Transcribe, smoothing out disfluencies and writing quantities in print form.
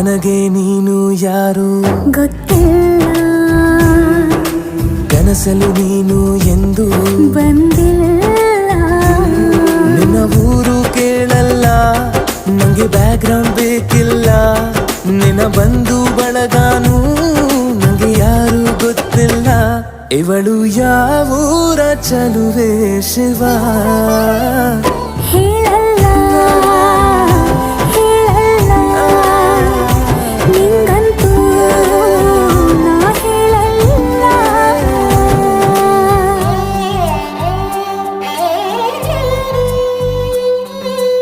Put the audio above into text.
ನನಗೆ ನೀನು ಯಾರು ಗೊತ್ತಿಲ್ಲ, ಕನಸಲು ನೀನು ಎಂದು ಬಂದಿಲ್ಲ. ನಿನ್ನ ಊರು ಕೇಳಲ್ಲ, ನಂಗೆ ಬ್ಯಾಕ್ಗ್ರೌಂಡ್ ಬೇಕಿಲ್ಲ. ನಿನ್ನ ಬಂಧು ಬಳಗಾನು ನಂಗೆ ಯಾರು ಗೊತ್ತಿಲ್ಲ. ಇವಳು ಯಾವೂರ ಚಲುವೆ ಶಿವ ಹೇಳಲ್ಲ